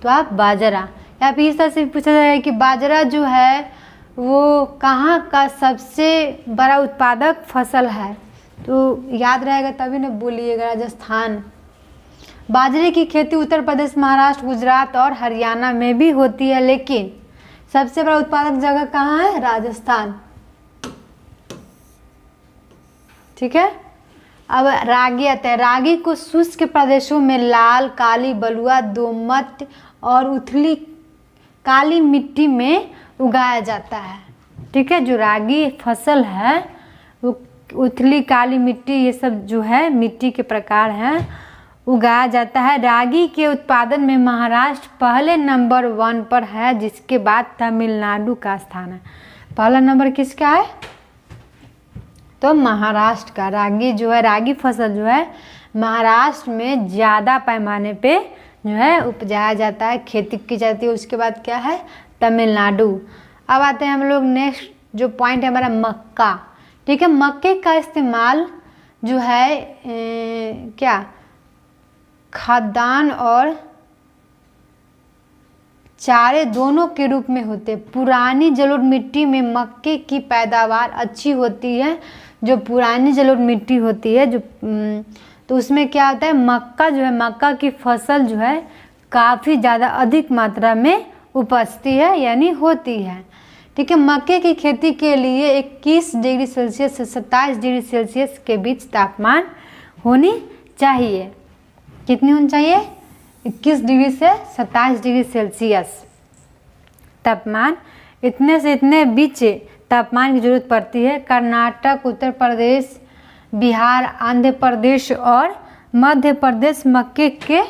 तो आप बाजरा, या फिर इस तरह से पूछा जाएगा कि बाजरा जो है वो कहाँ का सबसे बड़ा उत्पादक फसल है, तो याद रहेगा तभी ना बोलिएगा, राजस्थान। बाजरे की खेती उत्तर प्रदेश, महाराष्ट्र, गुजरात और हरियाणा में भी होती है, लेकिन सबसे बड़ा उत्पादक जगह कहाँ है, राजस्थान। ठीक है। अब रागी आते हैं। रागी को शुष्क प्रदेशों में लाल, काली, बलुआ, दोमट और उथली काली मिट्टी में उगाया जाता है। ठीक है, जो रागी फसल है वो उथली, काली मिट्टी, ये सब जो है मिट्टी के प्रकार हैं, उगाया जाता है। रागी के उत्पादन में महाराष्ट्र पहले नंबर 1 पर है, जिसके बाद तमिलनाडु का स्थान है। पहला नंबर किसका है, तो महाराष्ट्र का। रागी जो है, रागी फसल जो है महाराष्ट्र में ज़्यादा पैमाने पे जो है उपजाया जाता है, खेती की जाती है। उसके बाद क्या है, तमिलनाडु। अब आते हैं हम लोग नेक्स्ट जो पॉइंट है हमारा, मक्का। ठीक है, मक्के का इस्तेमाल जो है क्या, खाद्यान्न और चारे दोनों के रूप में होते हैं। पुरानी जलोढ़ मिट्टी में मक्के की पैदावार अच्छी होती है। जो पुरानी जलोढ़ मिट्टी होती है जो तो उसमें क्या होता है, मक्का जो है, मक्का की फसल जो है काफ़ी ज़्यादा अधिक मात्रा में उपजती है, यानी होती है। ठीक है, मक्के की खेती के लिए 21 डिग्री सेल्सियस से 27 डिग्री सेल्सियस के बीच तापमान होनी चाहिए। कितनी होनी चाहिए, 21 डिग्री से 27 डिग्री सेल्सियस तापमान, इतने से इतने बीच तापमान की जरूरत पड़ती है। कर्नाटक, उत्तर प्रदेश, बिहार, आंध्र प्रदेश और मध्य प्रदेश मक्के के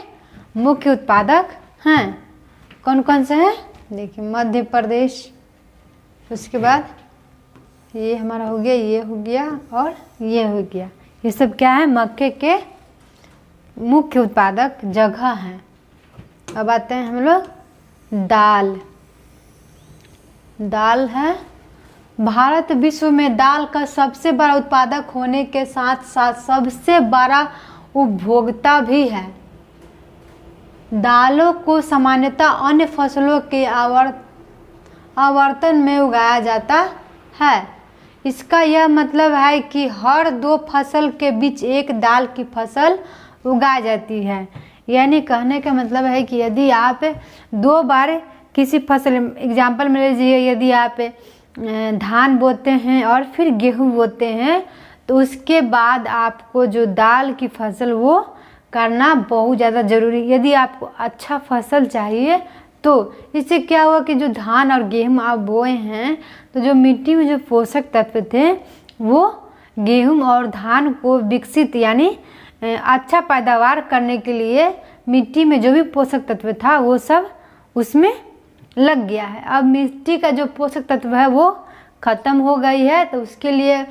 मुख्य उत्पादक हैं। कौन कौन से हैं, देखिए, मध्य प्रदेश, उसके बाद ये हमारा हो गया, ये हो गया और ये हो गया। ये सब क्या है, मक्के के मुख्य उत्पादक जगह हैं। अब आते हैं हम लोग दाल है। भारत विश्व में दाल का सबसे बड़ा उत्पादक होने के साथ साथ सबसे बड़ा उपभोक्ता भी है। दालों को सामान्यतः अन्य फसलों के आवर्तन में उगाया जाता है। इसका यह मतलब है कि हर 2 फसल के बीच एक दाल की फसल उगाई जाती है। यानी कहने का मतलब है कि यदि आप 2 बार किसी फसल, एग्जाम्पल में लीजिए, यदि आप धान बोते हैं और फिर गेहूँ बोते हैं, तो उसके बाद आपको जो दाल की फसल वो करना बहुत ज़्यादा ज़रूरी। यदि आपको अच्छा फसल चाहिए तो इससे क्या हुआ कि जो धान और गेहूं आप बोए हैं तो जो मिट्टी में जो पोषक तत्व थे वो गेहूं और धान को विकसित यानी अच्छा पैदावार करने के लिए मिट्टी में जो भी पोषक तत्व था वो सब उसमें लग गया है। अब मिट्टी का जो पोषक तत्व है वो ख़त्म हो गई है, तो उसके लिए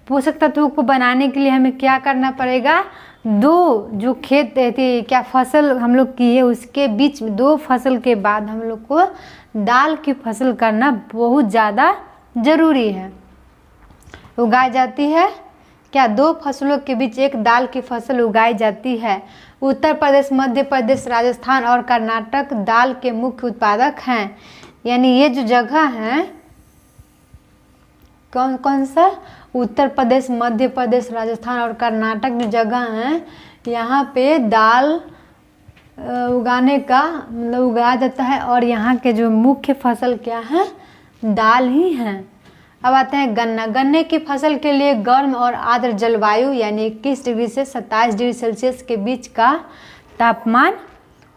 पोषक तत्वों को बनाने के लिए हमें क्या करना पड़ेगा, दो जो खेत थी क्या फसल हम लोग किए उसके बीच में 2 फसल के बाद हम लोग को दाल की फसल करना बहुत ज़्यादा ज़रूरी है। उगाई जाती है क्या, 2 फसलों के बीच एक दाल की फसल उगाई जाती है। उत्तर प्रदेश, मध्य प्रदेश, राजस्थान और कर्नाटक दाल के मुख्य उत्पादक हैं। यानी ये जो जगह हैं कौन कौन सा, उत्तर प्रदेश, मध्य प्रदेश, राजस्थान और कर्नाटक जो जगह हैं यहाँ पे दाल उगाने का मतलब उगाया जाता है और यहाँ के जो मुख्य फसल क्या है, दाल ही हैं। अब आते हैं गन्ना। गन्ने की फसल के लिए गर्म और आर्द्र जलवायु यानी 21 डिग्री से 27 डिग्री सेल्सियस के बीच का तापमान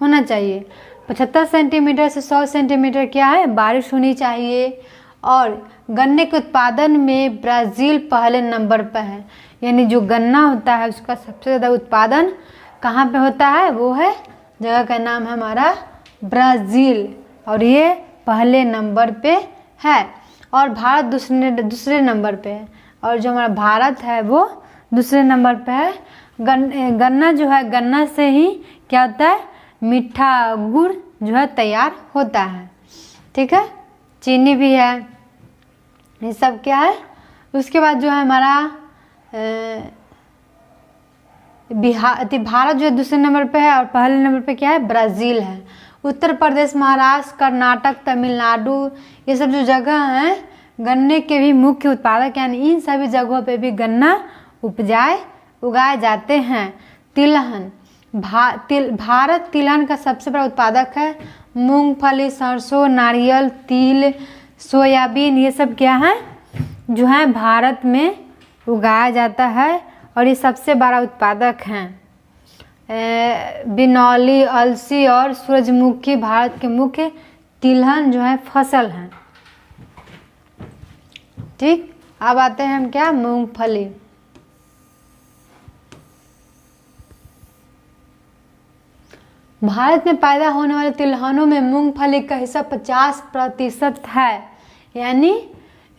होना चाहिए। 75 सेंटीमीटर से 100 सेंटीमीटर क्या है, बारिश होनी चाहिए। और गन्ने के उत्पादन में ब्राज़ील पहले नंबर पर है। यानी जो गन्ना होता है उसका सबसे ज़्यादा उत्पादन कहाँ पे होता है, वो है जगह का नाम है हमारा ब्राज़ील और ये पहले नंबर पे है। और भारत दूसरे नंबर पे है और जो हमारा भारत है वो दूसरे नंबर पे है। गन्ना जो है, गन्ना से ही क्या होता है, मीठा गुड़ जो है तैयार होता है। ठीक है, चीनी भी है, ये सब क्या है। उसके बाद जो है हमारा भारत जो है दूसरे नंबर पे है और पहले नंबर पे क्या है, ब्राज़ील है। उत्तर प्रदेश, महाराष्ट्र, कर्नाटक, तमिलनाडु ये सब जो जगह हैं गन्ने के भी मुख्य उत्पादक, यानी इन सभी जगहों पे भी गन्ना उगाए जाते हैं। तिलहन, भारत तिलहन का सबसे बड़ा उत्पादक है। मूंगफली, सरसों, नारियल, तिल, सोयाबीन ये सब क्या है जो है भारत में उगाया जाता है और ये सबसे बड़ा उत्पादक हैं। बिनौली, अलसी और सूरजमुखी भारत के मुख्य तिलहन जो है फसल हैं। ठीक, अब आते हैं हम क्या, मूंगफली। भारत में पैदा होने वाले तिलहनों में मूंगफली का हिस्सा 50% है। यानी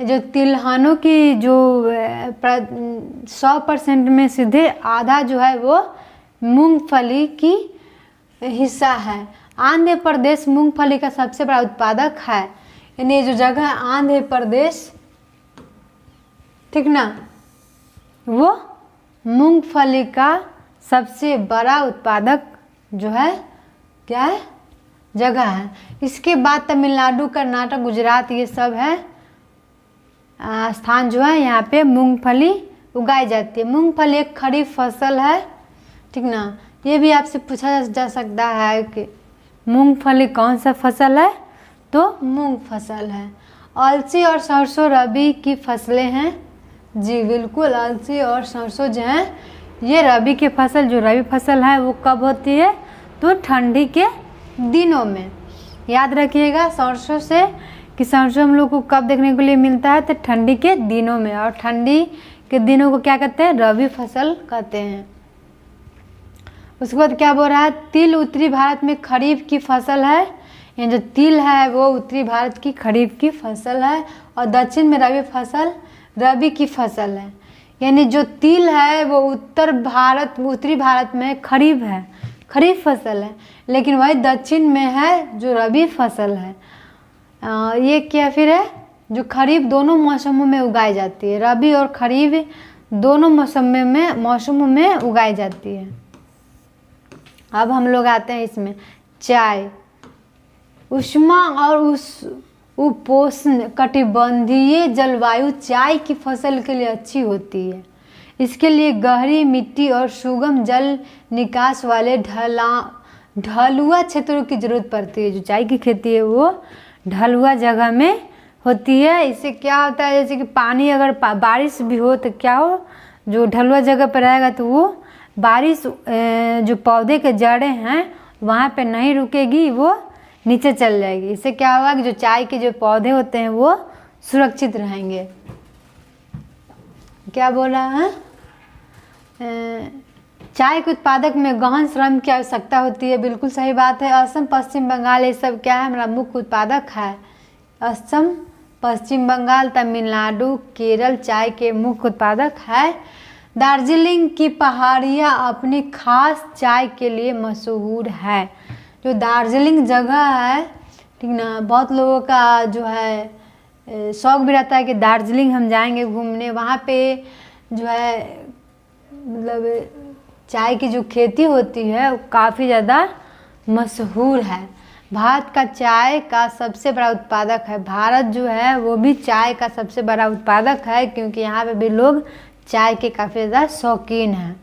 जो तिलहनों की जो 100% में सीधे आधा जो है वो मूंगफली की हिस्सा है। आंध्र प्रदेश मूंगफली का सबसे बड़ा उत्पादक है। यानी जो जगह है आंध्र प्रदेश, ठीक ना, वो मूंगफली का सबसे बड़ा उत्पादक जो है क्या है, जगह है। इसके बाद तमिलनाडु, कर्नाटक, गुजरात ये सब है स्थान जो है यहाँ पे मूंगफली उगाई जाती है। मूंगफली एक खरीफ फसल है, ठीक ना। ये भी आपसे पूछा जा सकता है कि मूंगफली कौन सा फसल है, तो मूंग फसल है। अलसी और सरसों रबी की फसलें हैं। जी बिल्कुल, अलसी और सरसों जो हैं ये रबी की फसल, जो रबी फसल है वो कब होती है, तो ठंडी के दिनों में। याद रखिएगा सरसों से कि सरसों हम लोग को कब देखने के लिए मिलता है, तो ठंडी के दिनों में। और ठंडी के दिनों को क्या कहते हैं, रबी फसल कहते हैं। उसके बाद क्या बोल रहा है, तिल उत्तरी भारत में खरीफ की फसल है। ये जो तिल है वो उत्तरी भारत की खरीफ की फसल है और दक्षिण में रबी की फसल है। यानी जो तिल है वो उत्तरी भारत में खरीफ फसल है, लेकिन वही दक्षिण में है जो रबी फसल है। ये क्या फिर है, जो खरीफ दोनों मौसमों में उगाई जाती है। रबी और खरीफ दोनों मौसमों में उगाई जाती है। अब हम लोग आते हैं इसमें चाय। उष्मा और उपोष्ण कटिबंधीय जलवायु चाय की फसल के लिए अच्छी होती है। इसके लिए गहरी मिट्टी और सुगम जल निकास वाले ढलुआ क्षेत्रों की जरूरत पड़ती है। जो चाय की खेती है वो ढलुआ जगह में होती है। इससे क्या होता है, जैसे कि पानी अगर बारिश भी हो तो क्या हो, जो ढलुआ जगह पर रहेगा तो वो बारिश जो पौधे के जड़ें हैं वहाँ पे नहीं रुकेगी, वो नीचे चल जाएगी। इससे क्या होगा कि जो चाय के जो पौधे होते हैं वो सुरक्षित रहेंगे। क्या बोल रहा है? चाय के उत्पादक में गहन श्रम की आवश्यकता होती है। बिल्कुल सही बात है। असम, पश्चिम बंगाल ये सब क्या है, हमारा मुख्य उत्पादक है। असम, पश्चिम बंगाल, तमिलनाडु, केरल चाय के मुख्य उत्पादक है। दार्जिलिंग की पहाड़ियाँ अपनी खास चाय के लिए मशहूर है। जो दार्जिलिंग जगह है, ठीक ना, बहुत लोगों का जो है शौक भी रहता है कि दार्जिलिंग हम जाएंगे घूमने। वहाँ पे जो है मतलब चाय की जो खेती होती है वो काफ़ी ज़्यादा मशहूर है। भारत का चाय का सबसे बड़ा उत्पादक है। भारत जो है वो भी चाय का सबसे बड़ा उत्पादक है, क्योंकि यहाँ पे भी लोग चाय के काफ़ी ज़्यादा शौकीन हैं।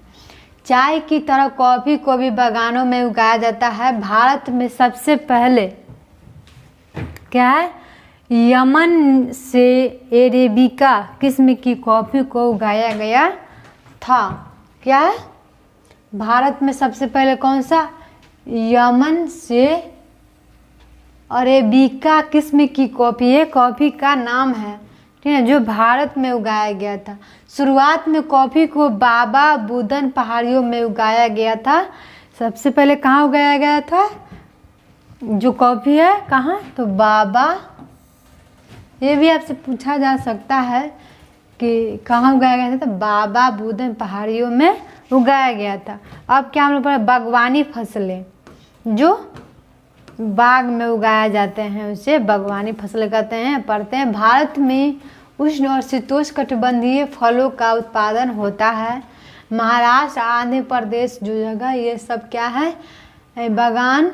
चाय की तरह कॉफ़ी को भी बागानों में उगाया जाता है। भारत में सबसे पहले क्या है, यमन से अरेबिका किस्म की कॉफ़ी को उगाया गया था। क्या है? भारत में सबसे पहले कौन सा? यमन से अरेबिका किस्म की कॉफ़ी, ये कॉफ़ी का नाम है, ठीक है, जो भारत में उगाया गया था। शुरुआत में कॉफ़ी को बाबा बुदन पहाड़ियों में उगाया गया था। सबसे पहले कहाँ उगाया गया था जो कॉफ़ी है? कहाँ? तो बाबा, ये भी आपसे पूछा जा सकता है कि कहाँ उगाया गया था, तो बाबा बुदन पहाड़ियों में उगाया गया था। अब क्या हम लोग पढ़े? बागवानी फसलें, जो बाग में उगाया जाते हैं उसे बागवानी फसलें कहते हैं। पढ़ते हैं, भारत में उष्ण और शीतोष्णकटिबंधीय फलों का उत्पादन होता है। महाराष्ट्र, आंध्र प्रदेश जो जगह, ये सब क्या है, बागान।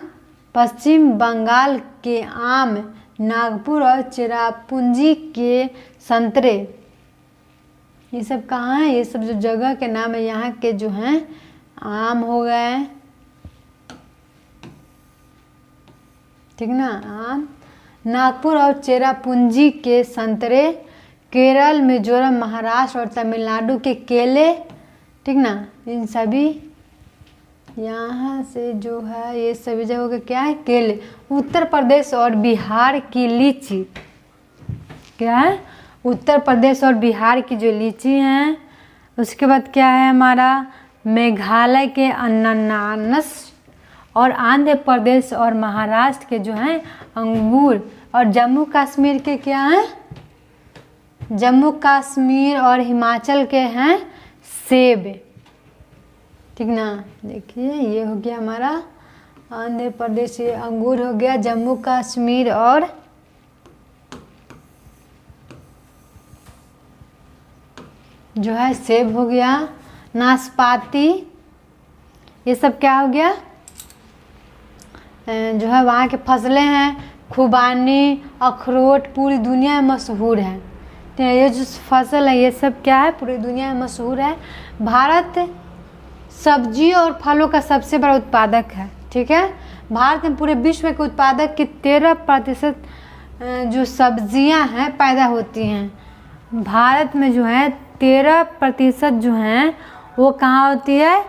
पश्चिम बंगाल के आम, नागपुर और चेरापूंजी के संतरे, ये सब कहाँ है? ये सब जो जगह के नाम है, यहाँ के जो हैं आम हो गए, ठीक ना, आम। नागपुर और चेरापूंजी के संतरे, केरल, मिजोरम, महाराष्ट्र और तमिलनाडु के केले, ठीक ना, इन सभी यहाँ से जो है ये सभी जगह के क्या है, केले। उत्तर प्रदेश और बिहार की लीची, क्या है? उत्तर प्रदेश और बिहार की जो लीची हैं। उसके बाद क्या है हमारा, मेघालय के अनानास और आंध्र प्रदेश और महाराष्ट्र के जो हैं अंगूर, और जम्मू कश्मीर के क्या हैं, जम्मू कश्मीर और हिमाचल के हैं सेब, ठीक ना। देखिए ये हो गया हमारा आंध्र प्रदेश, ये अंगूर हो गया, जम्मू कश्मीर और जो है सेब हो गया, नाशपाती, ये सब क्या हो गया, जो है वहाँ के फसलें हैं। खुबानी, अखरोट पूरी दुनिया में मशहूर है। तो ये जो फसल है ये सब क्या है, पूरी दुनिया में मशहूर है। भारत सब्जी और फलों का सबसे बड़ा उत्पादक है, ठीक है। भारत में पूरे विश्व के उत्पादक की 13% जो सब्जियां हैं पैदा होती हैं। भारत में जो है 13% जो हैं वो कहाँ होती है,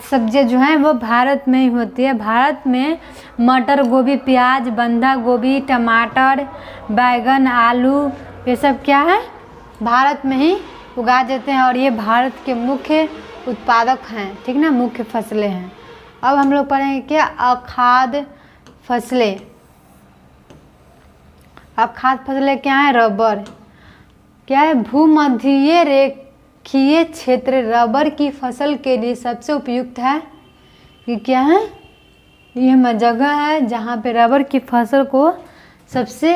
सब्जियां जो हैं वो भारत में ही होती है। भारत में मटर, गोभी, प्याज, बंधा गोभी, टमाटर, बैगन, आलू, ये सब क्या है, भारत में ही उगा देते हैं और ये भारत के मुख्य उत्पादक हैं, ठीक ना, मुख्य फसलें हैं। अब हम लोग पढ़ेंगे क्या, अखाद्य फसलें। अखाद्य फसलें क्या है, रबर, क्या है, भूमध्यरीय रेखीय क्षेत्र रबर की फसल के लिए सबसे उपयुक्त है। ये क्या है, ये जगह है जहाँ पे रबर की फसल को सबसे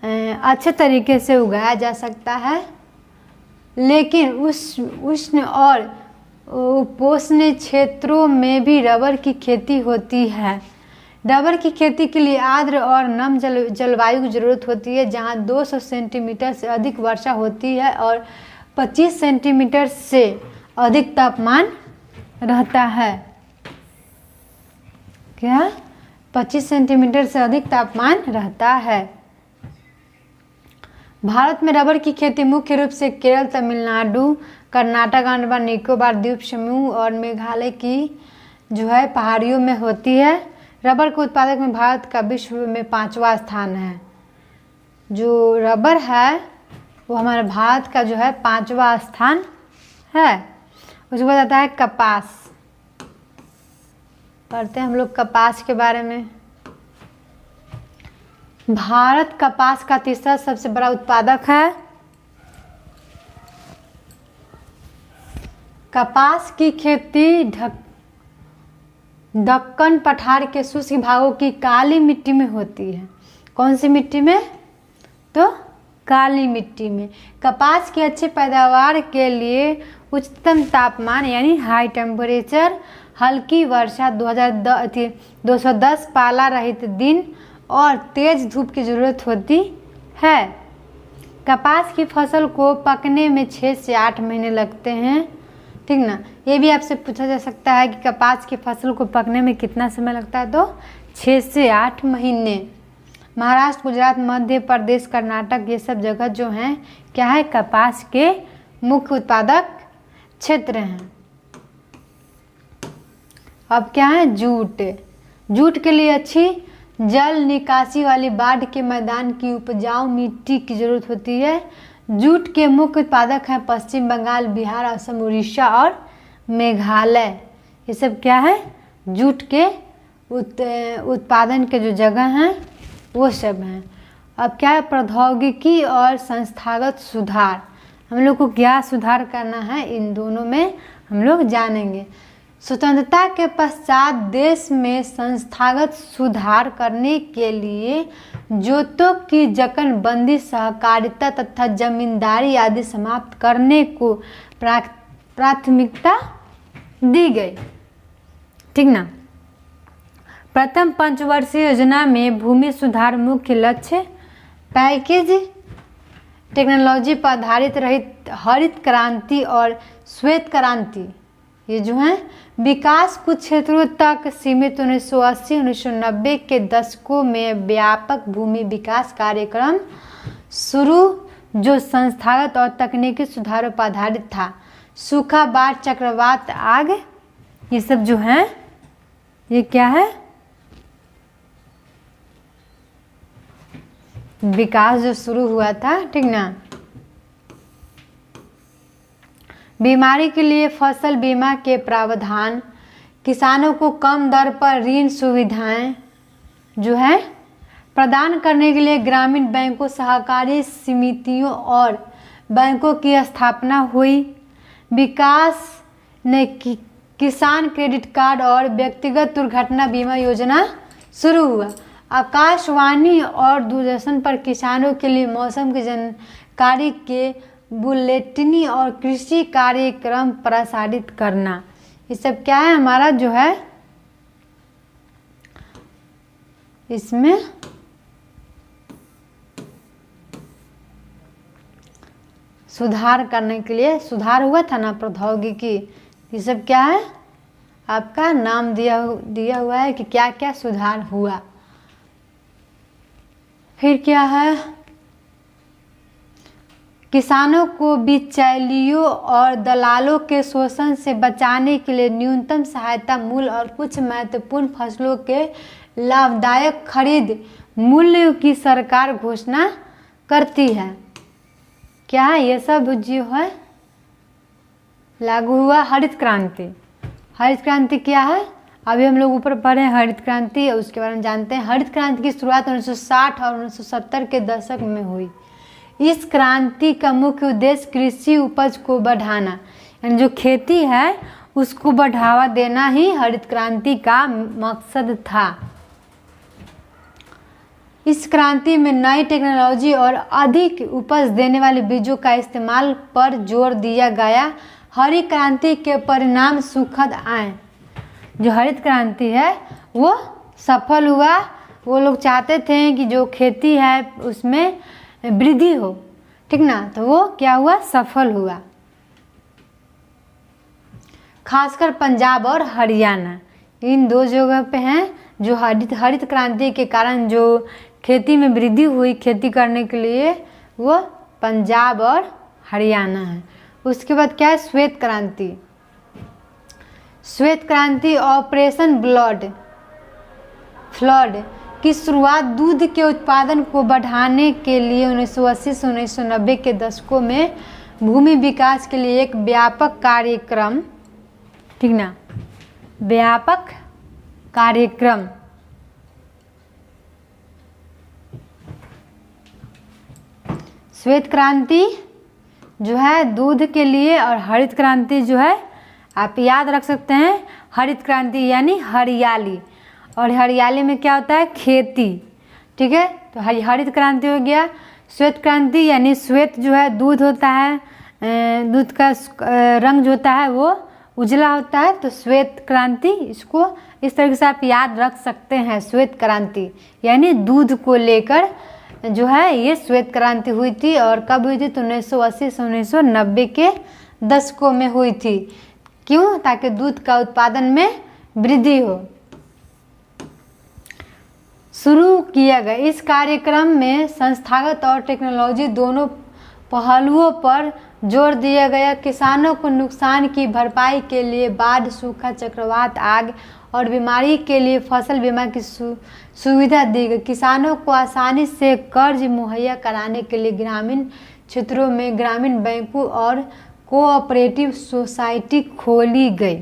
अच्छे तरीके से उगाया जा सकता है। लेकिन उष्ण और उपोष्ण क्षेत्रों में भी रबर की खेती होती है। रबर की खेती के लिए आर्द्र और नम जलवायु की जरूरत होती है, जहाँ 200 सेंटीमीटर से अधिक वर्षा होती है और 25 सेंटीमीटर से अधिक तापमान रहता है। क्या, 25 सेंटीमीटर से अधिक तापमान रहता है। भारत में रबर की खेती मुख्य रूप से केरल, तमिलनाडु, कर्नाटक, अंडमान निकोबार द्वीप समूह और मेघालय की जो है पहाड़ियों में होती है। रबर के उत्पादक में भारत का विश्व में 5वां स्थान है। जो रबर है वो हमारे भारत का जो है 5वां स्थान है। उसके बाद आता है कपास। पढ़ते हैं हम लोग कपास के बारे में। भारत कपास का तीसरा सबसे बड़ा उत्पादक है। कपास की खेती दक्कन पठार के शुष्क भागों की काली मिट्टी में होती है। कौन सी मिट्टी में? तो काली मिट्टी में। कपास की अच्छी पैदावार के लिए उच्चतम तापमान यानी हाई टेम्परेचर, हल्की वर्षा, 210 पाला रहित दिन और तेज धूप की ज़रूरत होती है। कपास की फसल को पकने में 6 से 8 महीने लगते हैं, ठीक ना। ये भी आपसे पूछा जा सकता है कि कपास की फसल को पकने में कितना समय लगता है, तो 6 से 8 महीने। महाराष्ट्र, गुजरात, मध्य प्रदेश, कर्नाटक ये सब जगह जो हैं क्या है, कपास के मुख्य उत्पादक क्षेत्र हैं। अब क्या है, जूट। जूट के लिए अच्छी जल निकासी वाली बाढ़ के मैदान की उपजाऊ मिट्टी की जरूरत होती है। जूट के मुख्य उत्पादक हैं पश्चिम बंगाल, बिहार, असम, उड़ीसा और मेघालय। ये सब क्या है, जूट के उत्पादन के जो जगह हैं वो सब हैं। अब क्या है, प्रौद्योगिकी और संस्थागत सुधार। हम लोग को क्या सुधार करना है, इन दोनों में हम लोग जानेंगे। स्वतंत्रता के पश्चात देश में संस्थागत सुधार करने के लिए जोतों की जकनबंदी, सहकारिता तथा जमींदारी आदि समाप्त करने को प्राथमिकता दी गई, ठीक ना। प्रथम पंचवर्षीय योजना में भूमि सुधार मुख्य लक्ष्य। पैकेज टेक्नोलॉजी पर आधारित रहित हरित क्रांति और श्वेत क्रांति, ये जो है विकास कुछ क्षेत्रों तक सीमित। 1980-1990 के दशकों में व्यापक भूमि विकास कार्यक्रम शुरू जो संस्थागत और तकनीकी सुधारों पर आधारित था। सूखा, बाढ़, चक्रवात, आग, ये सब जो है ये क्या है, विकास जो शुरू हुआ था, ठीक ना। बीमारी के लिए फसल बीमा के प्रावधान, किसानों को कम दर पर ऋण सुविधाएं जो है प्रदान करने के लिए ग्रामीण बैंकों, सहकारी समितियों और बैंकों की स्थापना हुई। विकास ने किसान क्रेडिट कार्ड और व्यक्तिगत दुर्घटना बीमा योजना शुरू हुआ। आकाशवाणी और दूरदर्शन पर किसानों के लिए मौसम की जानकारी के बुलेटिनी और कृषि कार्यक्रम प्रसारित करना, ये सब क्या है हमारा जो है इसमें सुधार करने के लिए सुधार हुआ था ना, प्रौद्योगिकी। ये सब क्या है आपका नाम दिया हुआ है कि क्या क्या सुधार हुआ। फिर क्या है, किसानों को बिचौलियों और दलालों के शोषण से बचाने के लिए न्यूनतम सहायता मूल्य और कुछ महत्वपूर्ण फसलों के लाभदायक खरीद मूल्य की सरकार घोषणा करती है। क्या है, ये सब जो है लागू हुआ। हरित क्रांति। हरित क्रांति क्या है, अभी हम लोग ऊपर पढ़े हरित क्रांति, उसके बारे में जानते हैं। हरित क्रांति की शुरुआत 1960 और 1970 के दशक में हुई। इस क्रांति का मुख्य उद्देश्य कृषि उपज को बढ़ाना, यानी जो खेती है उसको बढ़ावा देना ही हरित क्रांति का मकसद था। इस क्रांति में नई टेक्नोलॉजी और अधिक उपज देने वाले बीजों का इस्तेमाल पर जोर दिया गया। हरित क्रांति के परिणाम सुखद आए। जो हरित क्रांति है वो सफल हुआ। वो लोग चाहते थे कि जो खेती है उसमें वृद्धि हो, ठीक ना, तो वो क्या हुआ, सफल हुआ। खासकर पंजाब और हरियाणा, इन दो जगह पे हैं जो हरित क्रांति के कारण जो खेती में वृद्धि हुई, खेती करने के लिए वो पंजाब और हरियाणा है। उसके बाद क्या है, श्वेत क्रांति। श्वेत क्रांति ऑपरेशन फ्लड की शुरुआत दूध के उत्पादन को बढ़ाने के लिए 1980 से 1990 के दशकों में भूमि विकास के लिए एक व्यापक कार्यक्रम, ठीक ना, व्यापक कार्यक्रम श्वेत क्रांति जो है दूध के लिए, और हरित क्रांति जो है आप याद रख सकते हैं, हरित क्रांति यानी हरियाली, और हरियाली में क्या होता है, खेती, ठीक है। तो हरित क्रांति हो गया। श्वेत क्रांति यानी श्वेत जो है दूध होता है, दूध का रंग जो होता है वो उजला होता है, तो श्वेत क्रांति, इसको इस तरीके से आप याद रख सकते हैं। श्वेत क्रांति यानी दूध को लेकर जो है ये श्वेत क्रांति हुई थी, और कब हुई थी, तो 1980 से 1990 के दशकों में हुई थी। क्यों, ताकि दूध का उत्पादन में वृद्धि हो। शुरू किया गया इस कार्यक्रम में संस्थागत और टेक्नोलॉजी दोनों पहलुओं पर जोर दिया गया। किसानों को नुकसान की भरपाई के लिए बाढ़, सूखा, चक्रवात, आग और बीमारी के लिए फसल बीमा की सुविधा दी गई। किसानों को आसानी से कर्ज मुहैया कराने के लिए ग्रामीण क्षेत्रों में ग्रामीण बैंकों और कोऑपरेटिव सोसाइटी खोली गई।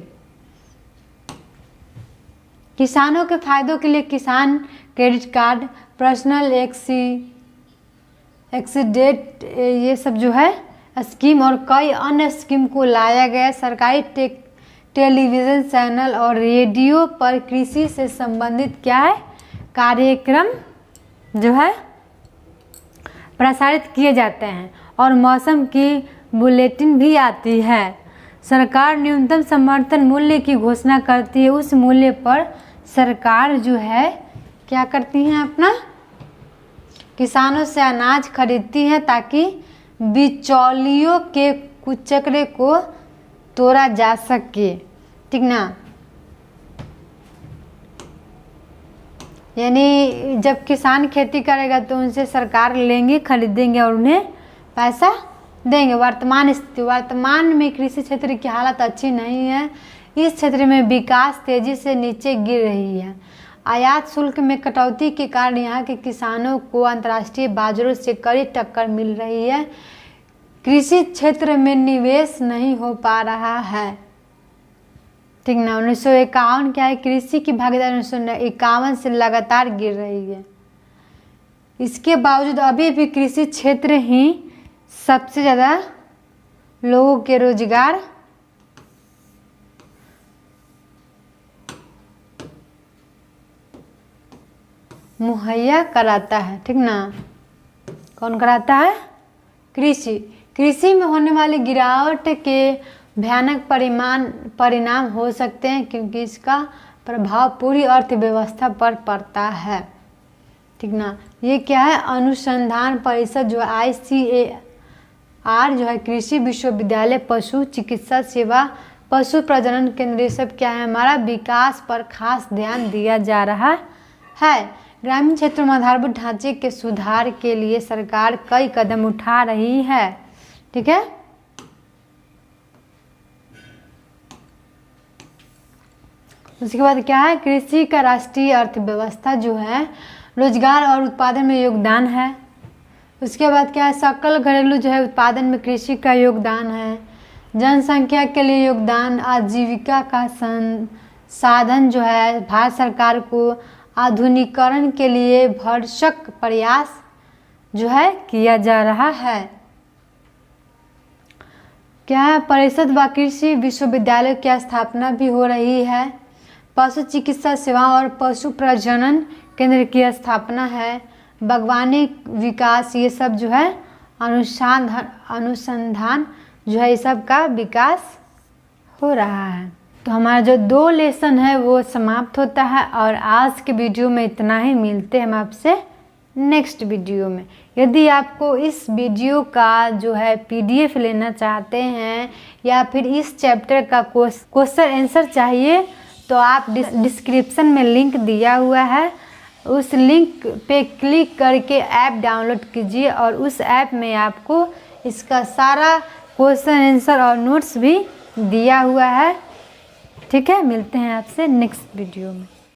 किसानों के फायदों के लिए किसान क्रेडिट कार्ड, पर्सनल एक्सीडेंट, ये सब जो है स्कीम और कई अन्य स्कीम को लाया गया। सरकारी टेलीविज़न चैनल और रेडियो पर कृषि से संबंधित क्या है, कार्यक्रम जो है प्रसारित किए जाते हैं, और मौसम की बुलेटिन भी आती है। सरकार न्यूनतम समर्थन मूल्य की घोषणा करती है। उस मूल्य पर सरकार जो है क्या करती हैं, अपना किसानों से अनाज खरीदती हैं, ताकि बिचौलियों के कुचक्रे को तोड़ा जा सके, ठीक ना। यानी जब किसान खेती करेगा तो उनसे सरकार लेंगे, खरीदेंगे और उन्हें पैसा देंगे। वर्तमान में कृषि क्षेत्र की हालत अच्छी नहीं है। इस क्षेत्र में विकास तेजी से नीचे गिर रही है। आयात शुल्क में कटौती के कारण यहाँ के किसानों को अंतर्राष्ट्रीय बाजारों से कड़ी टक्कर मिल रही है। कृषि क्षेत्र में निवेश नहीं हो पा रहा है, ठीक ना। 1951 क्या है, कृषि की भागीदारी 1951 से लगातार गिर रही है। इसके बावजूद अभी भी कृषि क्षेत्र ही सबसे ज़्यादा लोगों के रोजगार मुहैया कराता है, ठीक ना। कौन कराता है, कृषि में होने वाली गिरावट के भयानक परिणाम हो सकते हैं, क्योंकि इसका प्रभाव पूरी अर्थव्यवस्था पर पड़ता है, ठीक ना। ये क्या है, अनुसंधान परिषद जो ICAR जो है, कृषि विश्वविद्यालय, पशु चिकित्सा सेवा, पशु प्रजनन केंद्र, ये सब क्या है, हमारा विकास पर खास ध्यान दिया जा रहा है। ग्रामीण क्षेत्रों में आधारभूत ढांचे के सुधार के लिए सरकार कई कदम उठा रही है, ठीक है। उसके बाद क्या है, कृषि का राष्ट्रीय अर्थव्यवस्था जो है रोजगार और उत्पादन में योगदान है। उसके बाद क्या है, सकल घरेलू जो है उत्पादन में कृषि का योगदान है। जनसंख्या के लिए योगदान, आजीविका का साधन जो है, भारत सरकार को आधुनिकीकरण के लिए भरसक प्रयास जो है किया जा रहा है। क्या है, परिषद व कृषि विश्वविद्यालय की स्थापना भी हो रही है। पशु चिकित्सा सेवा और पशु प्रजनन केंद्र की स्थापना है। बागवानी विकास, ये सब जो है अनुसंधान जो है, ये सब का विकास हो रहा है। तो हमारा जो 2 लेसन है वो समाप्त होता है, और आज के वीडियो में इतना ही। मिलते हैं हम आपसे नेक्स्ट वीडियो में। यदि आपको इस वीडियो का जो है PDF लेना चाहते हैं, या फिर इस चैप्टर का क्वेश्चन आंसर चाहिए, तो आप डिस्क्रिप्शन में लिंक दिया हुआ है, उस लिंक पे क्लिक करके ऐप डाउनलोड कीजिए और उस ऐप में आपको इसका सारा क्वेश्चन आंसर और नोट्स भी दिया हुआ है। ठीक है, मिलते हैं आपसे नेक्स्ट वीडियो में।